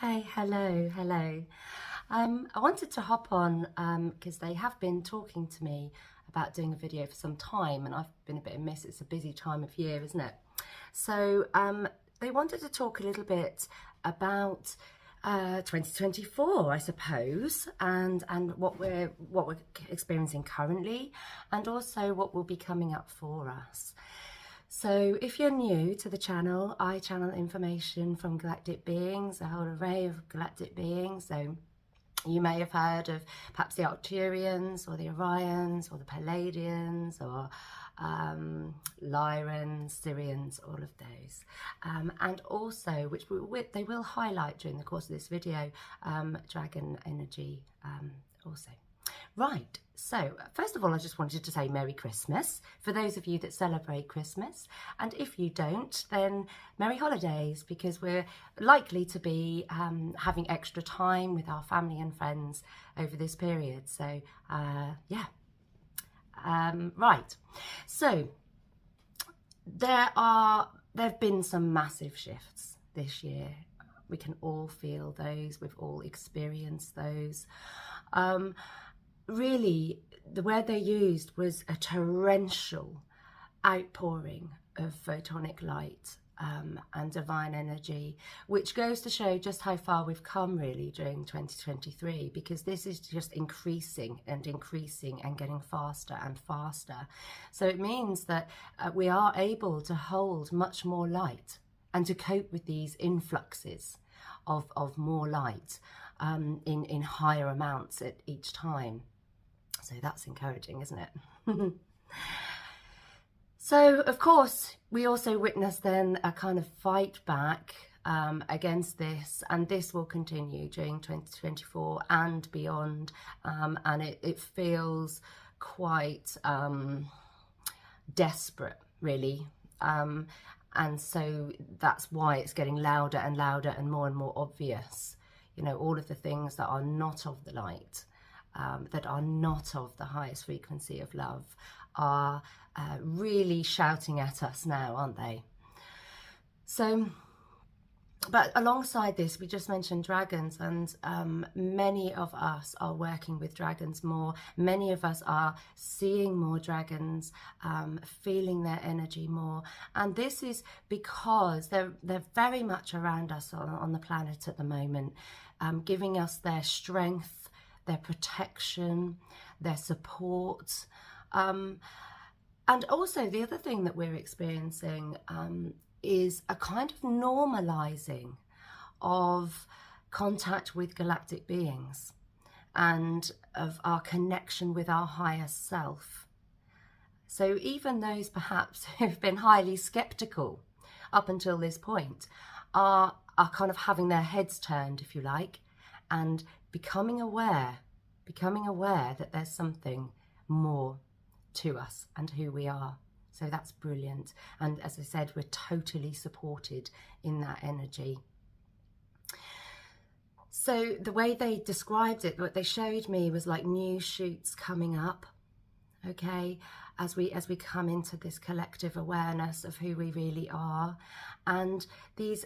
Okay, hello. I wanted to hop on because they have been talking to me about doing a video for some time, and I've been a bit amiss. It's a busy time of year, isn't it? So they wanted to talk a little bit about 2024, I suppose, and what we're experiencing currently, and also what will be coming up for us. So if you're new to the channel, I channel information from galactic beings, a whole array of galactic beings. So you may have heard of perhaps the Arcturians or the Orions or the Palladians or Lyrans, Syrians, all of those. And also, which they will highlight during the course of this video, dragon energy also. Right, so first of all, I just wanted to say Merry Christmas for those of you that celebrate Christmas, and if you don't, then Merry Holidays, because we're likely to be having extra time with our family and friends over this period. So yeah, right. So there have been some massive shifts this year. We can all feel those. We've all experienced those. Really, the word they used was a torrential outpouring of photonic light and divine energy, which goes to show just how far we've come really during 2023, because this is just increasing and getting faster and faster. So it means that we are able to hold much more light and to cope with these influxes of more light in higher amounts at each time. So that's encouraging, isn't it? So, of course, we also witness then a kind of fight back against this, and this will continue during 2024 and beyond, and it feels quite desperate, really. And so that's why it's getting louder and louder and more obvious. You know, all of the things that are not of the light, that are not of the highest frequency of love, are really shouting at us now, aren't they? So, but alongside this, we just mentioned dragons, and many of us are working with dragons more. Many of us are seeing more dragons, feeling their energy more. And this is because they're very much around us on the planet at the moment, giving us their strength, their protection, their support. And also the other thing that we're experiencing is a kind of normalizing of contact with galactic beings and of our connection with our higher self. So even those perhaps who've been highly skeptical up until this point are kind of having their heads turned, if you like, and becoming aware that there's something more to us and who we are. So that's brilliant. And as I said, we're totally supported in that energy. So the way they described it, what they showed me was like new shoots coming up, okay, as we come into this collective awareness of who we really are. And these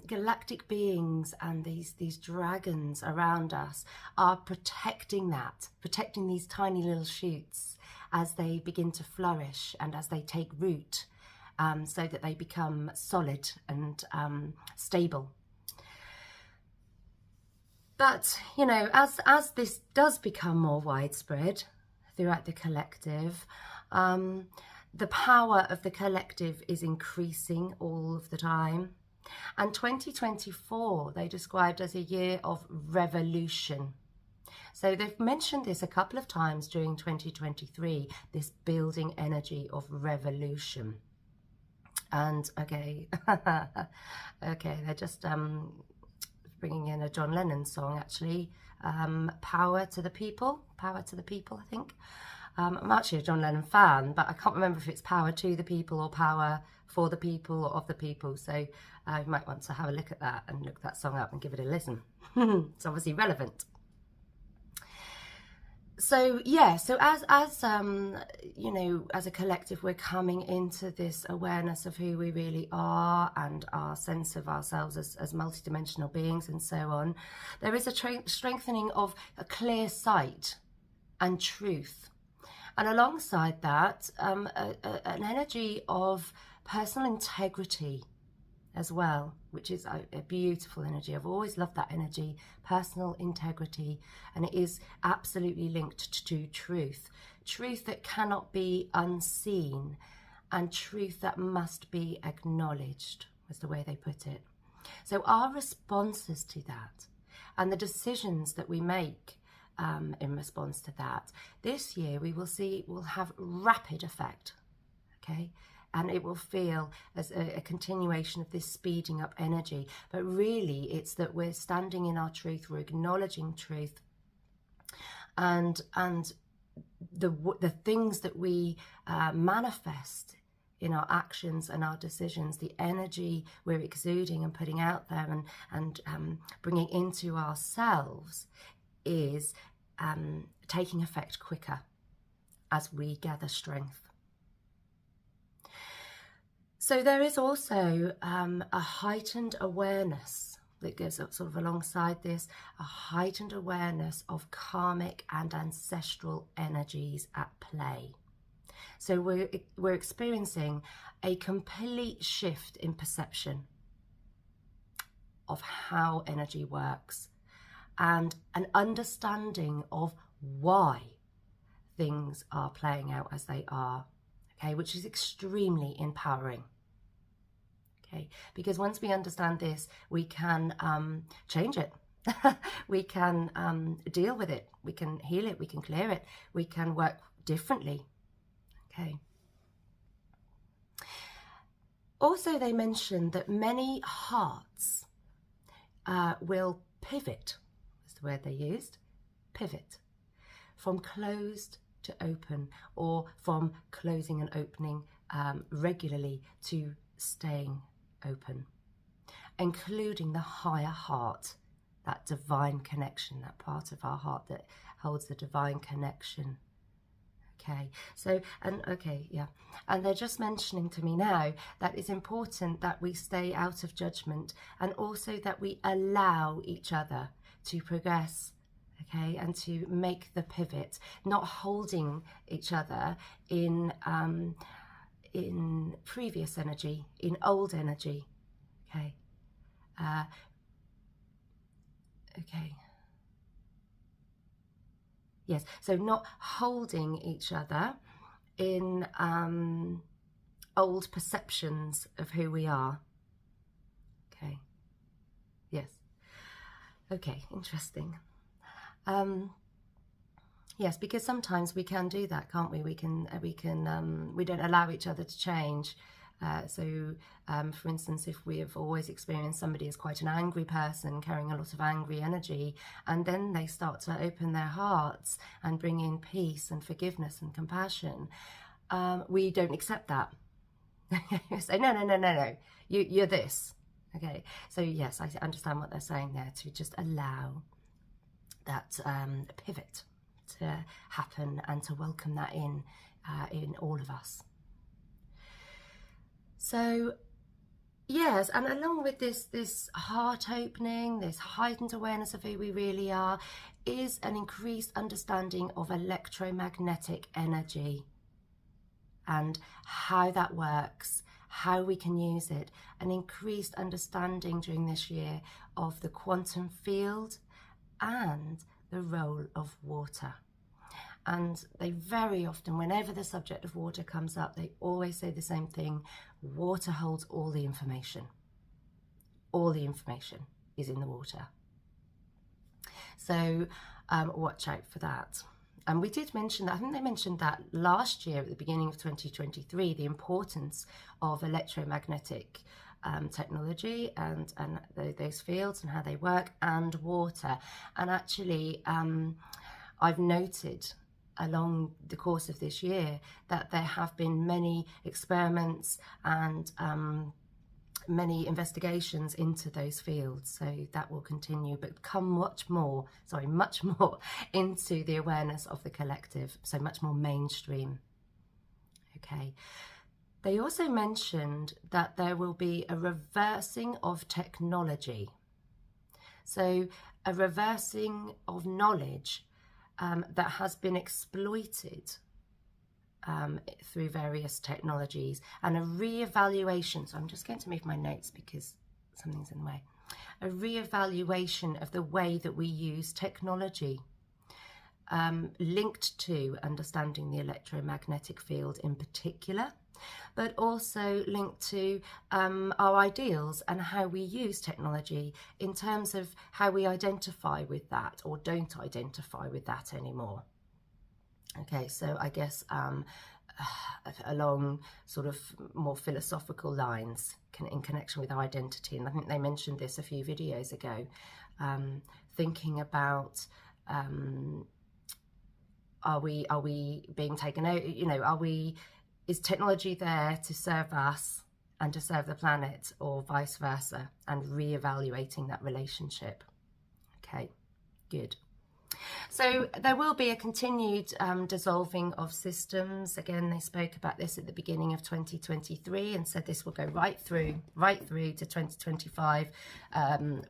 galactic beings and these dragons around us are protecting these tiny little shoots as they begin to flourish and as they take root, so that they become solid and stable. But, you know, as this does become more widespread throughout the collective, the power of the collective is increasing all of the time. And 2024 they described as a year of revolution. So they've mentioned this a couple of times during 2023, this building energy of revolution. And okay, okay, they're just bringing in a John Lennon song, actually, power to the people, I think. I'm actually a John Lennon fan, but I can't remember if it's power to the people or power for the people or of the people. So you might want to have a look at that and look that song up and give it a listen. It's obviously relevant. So yeah, so as you know, as a collective, we're coming into this awareness of who we really are and our sense of ourselves as multidimensional beings and so on. There is a strengthening of a clear sight and truth, and alongside that, an energy of personal integrity as well, which is a beautiful energy. I've always loved that energy, personal integrity, and it is absolutely linked to truth. Truth that cannot be unseen, and truth that must be acknowledged, was the way they put it. So our responses to that and the decisions that we make in response to that, this year we will see will have rapid effect, okay? And it will feel as a continuation of this speeding up energy. But really, it's that we're standing in our truth, we're acknowledging truth, and the things that we manifest in our actions and our decisions, the energy we're exuding and putting out there and bringing into ourselves is taking effect quicker as we gather strength. So there is also a heightened awareness that goes up sort of alongside this, a heightened awareness of karmic and ancestral energies at play. So we're experiencing a complete shift in perception of how energy works and an understanding of why things are playing out as they are, okay, which is extremely empowering. Okay, because once we understand this, we can change it. We can deal with it. We can heal it. We can clear it. We can work differently. Okay. Also, they mentioned that many hearts will pivot, is the word they used, pivot, from closed to open, or from closing and opening regularly to staying open, including the higher heart, that divine connection, that part of our heart that holds the divine connection. Okay, so, and okay, yeah, and they're just mentioning to me now that it's important that we stay out of judgment, and also that we allow each other to progress, okay, and to make the pivot, not holding each other in previous energy, in old energy, okay, okay, yes, so not holding each other in old perceptions of who we are, okay, yes, okay, interesting. Yes, because sometimes we can do that, can't we? We don't allow each other to change. For instance, if we have always experienced somebody as quite an angry person, carrying a lot of angry energy, and then they start to open their hearts and bring in peace and forgiveness and compassion, we don't accept that. You say, no, you're this. Okay, so yes, I understand what they're saying there, to just allow that pivot to happen and to welcome that in all of us. So yes, and along with this heart opening, this heightened awareness of who we really are, is an increased understanding of electromagnetic energy and how that works, how we can use it, an increased understanding during this year of the quantum field and the role of water. And they very often, whenever the subject of water comes up, they always say the same thing: water holds all the information. All the information is in the water. So watch out for that. And we did mention that, I think they mentioned that last year at the beginning of 2023, the importance of electromagnetic technology and those fields and how they work, and water. And actually, I've noted along the course of this year that there have been many experiments and many investigations into those fields, so that will continue, but come much more into the awareness of the collective, so much more mainstream. Okay. They also mentioned that there will be a reversing of technology, so a reversing of knowledge that has been exploited through various technologies, and a re-evaluation. So I'm just going to move my notes because something's in the way. A re-evaluation of the way that we use technology, linked to understanding the electromagnetic field in particular, but also linked to our ideals and how we use technology in terms of how we identify with that or don't identify with that anymore. Okay, so I guess along sort of more philosophical lines in connection with our identity, and I think they mentioned this a few videos ago, thinking about are we being taken out, you know, is technology there to serve us and to serve the planet, or vice versa, and re-evaluating that relationship. Okay, good. So there will be a continued dissolving of systems. Again, they spoke about this at the beginning of 2023 and said this will go right through to 2025,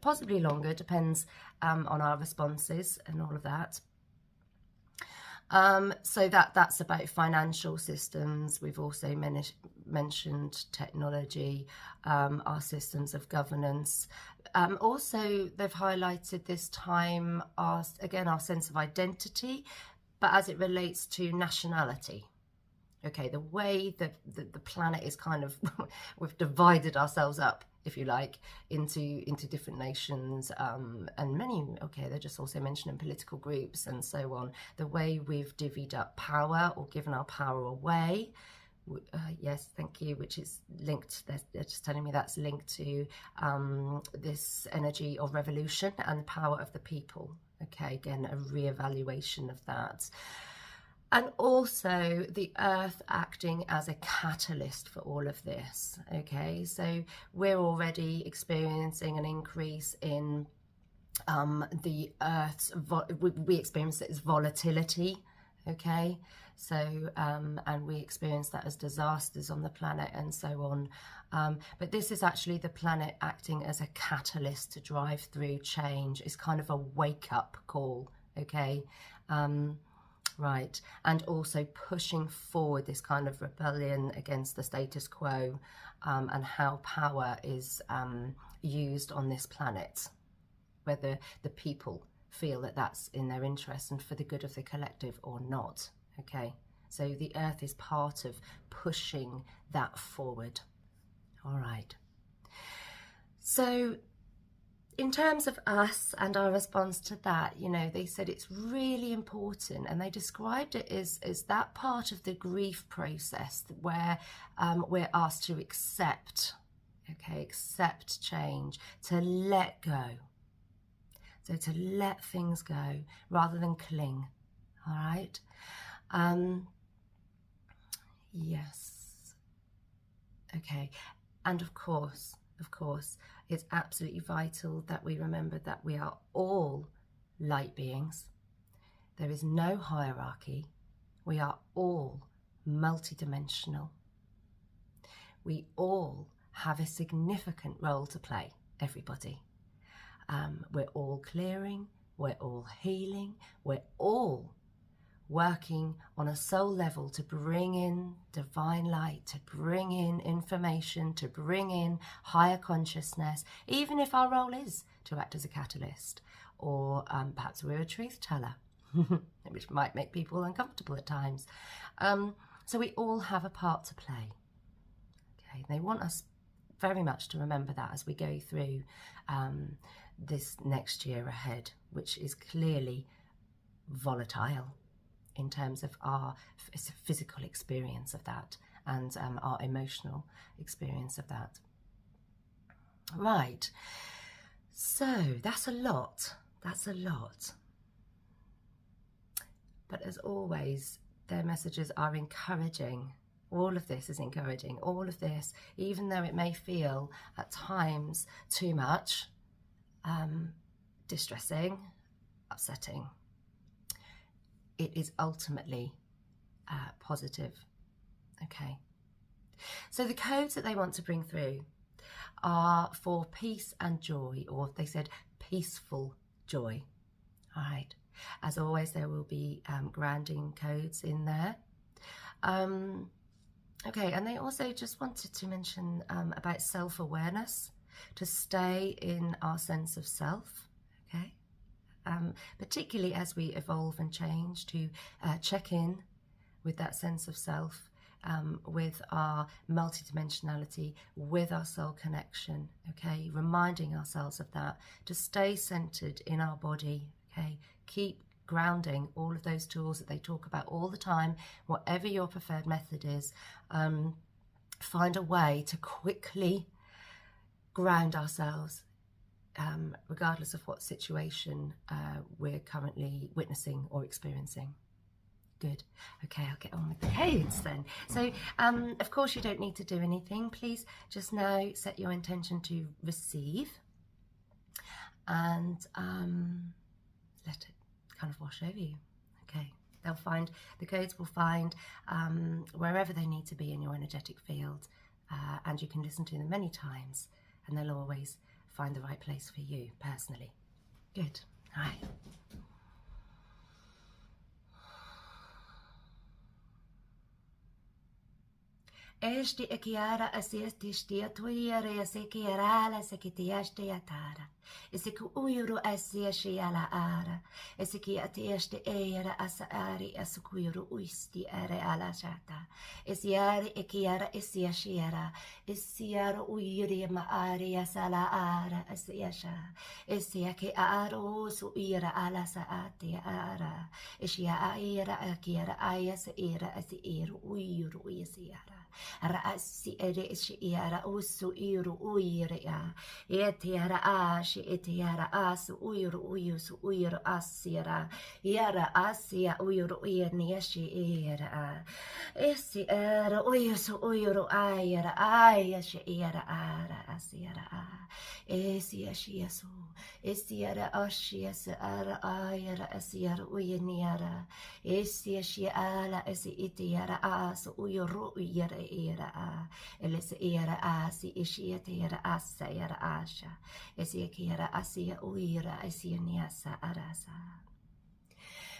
possibly longer, depends on our responses and all of that. So that's about financial systems. We've also mentioned technology, our systems of governance. Also, they've highlighted this time our sense of identity, but as it relates to nationality. Okay, the way that the planet is kind of, we've divided ourselves up, if you like, into different nations, and many, okay, they're just also mentioning political groups and so on. The way we've divvied up power or given our power away, yes, thank you, which is linked, they're just telling me that's linked to this energy of revolution and the power of the people. Okay, again, a re-evaluation of that. And also the earth acting as a catalyst for all of this. Okay, so we're already experiencing an increase in the earth's, we experience it as volatility. Okay, so and we experience that as disasters on the planet and so on, but this is actually the planet acting as a catalyst to drive through change. It's kind of a wake-up call. Okay, right, and also pushing forward this kind of rebellion against the status quo, and how power is used on this planet, whether the people feel that that's in their interest and for the good of the collective or not. Okay, so the earth is part of pushing that forward. All right, so in terms of us and our response to that, you know, they said it's really important, and they described it as that part of the grief process where we're asked to accept, okay, accept change, to let go. So to let things go rather than cling. All right. Yes. Okay. And of course, it's absolutely vital that we remember that we are all light beings. There is no hierarchy. We are all multidimensional. We all have a significant role to play, everybody. We're all clearing, we're all healing, we're all working on a soul level to bring in divine light, to bring in information, to bring in higher consciousness, even if our role is to act as a catalyst, or perhaps we're a truth teller, which might make people uncomfortable at times. So we all have a part to play. Okay, they want us very much to remember that as we go through this next year ahead, which is clearly volatile in terms of our physical experience of that and our emotional experience of that. Right, so that's a lot. But as always, their messages are encouraging All of this is encouraging. All of this, even though it may feel at times too much, distressing, upsetting, it is ultimately positive. Okay. So the codes that they want to bring through are for peace and joy, or they said peaceful joy. All right. As always, there will be grounding codes in there. Okay, and they also just wanted to mention about self-awareness, to stay in our sense of self, okay? Particularly as we evolve and change, to check in with that sense of self, with our multidimensionality, with our soul connection, okay? Reminding ourselves of that, to stay centered in our body, okay? Keep grounding, all of those tools that they talk about all the time, whatever your preferred method is, find a way to quickly ground ourselves, regardless of what situation we're currently witnessing or experiencing. Good. Okay, I'll get on with the codes then. So, of course, you don't need to do anything. Please just now set your intention to receive and let it kind of wash over you. Okay, they'll find, the codes will find wherever they need to be in your energetic field, and you can listen to them many times, and they'll always find the right place for you personally. Good. All right. Este ekiara asiesti stia tuiara ya sekiara la sekitiaste yatara. Esiku uyuru asia shiala ara. Esiki atiaste eira asaari asukuyuru uisti are ala shata. Esiari ekiara esia shiara. Esiara uyuri maari asala ara asiasha. Esia ke aro su ira ala saati ara. Esia aira akiara aya se ira asi iru uyuru uyasiara. Ra'asi ere shi'ara usu iru uiria etiara ashi etiara asu uiru uyusu uiru asira yara asia uiru uirniashi ira esi era uyusu uiru ayara ayashi ira ara asira esi ashiasu esiara ashias ara ayara asiara uyniara esi ashiala esi etiara asu uiru uira era eles era asi ishiate era asa era asha esi era asia uira esi niasa arasa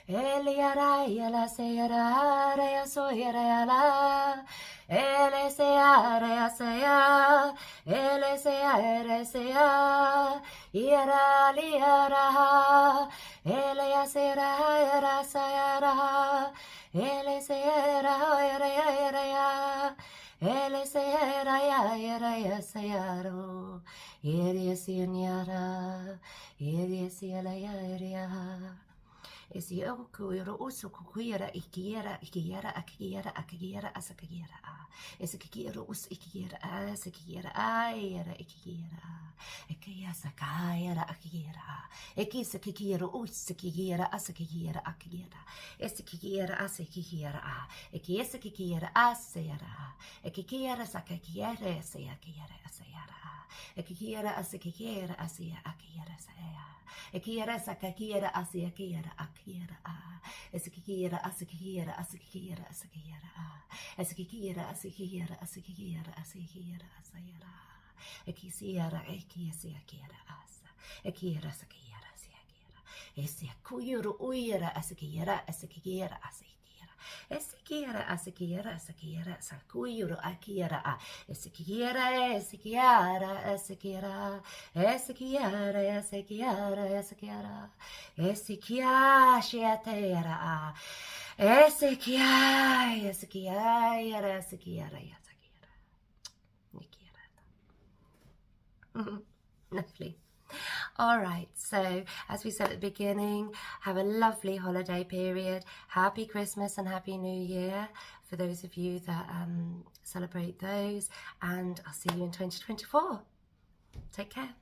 Eliara yala seyara ya soyara yala ele seyara seya ele seyara seya yara liara ele ya seyara yara sayara ele seyara yara yara ele seyara yara ya sayaro yeri sinyara yeri siyala yara Esi okuyoro usu kukuyara ikiera ikiera akiera akiera asakiera esi kiero us ikiera asakiera ayera ikiera ekia sakayera akiera ekisa kiero us ikiera asakiera akiera esi kiera asakiera ekiesa kiera asera ekiera sakakiera sayakiera asayara ekiera asakiera asya akiera saya Ekiera sakakiera asiakiera akiera eskikiera asikiera asikiera asikiera eskikiera asikiera asikiera asikiera asayara ekisiera ekisiakiera asa ekiera sakiera asiakiera esiakuyuru uira asikiera asikiera asikiera Esikiera, asikiera, asikiera, sakuyuru, akiera, esikiera, esikiera, esikiera, esikiera, esikiera, esikiera, esikia, shiatera, esikia, esikiera, esikiera, esikiera, nikiera. Lovely. All right, so as we said at the beginning, have a lovely holiday period. Happy Christmas and Happy New Year for those of you that celebrate those, and I'll see you in 2024. Take care.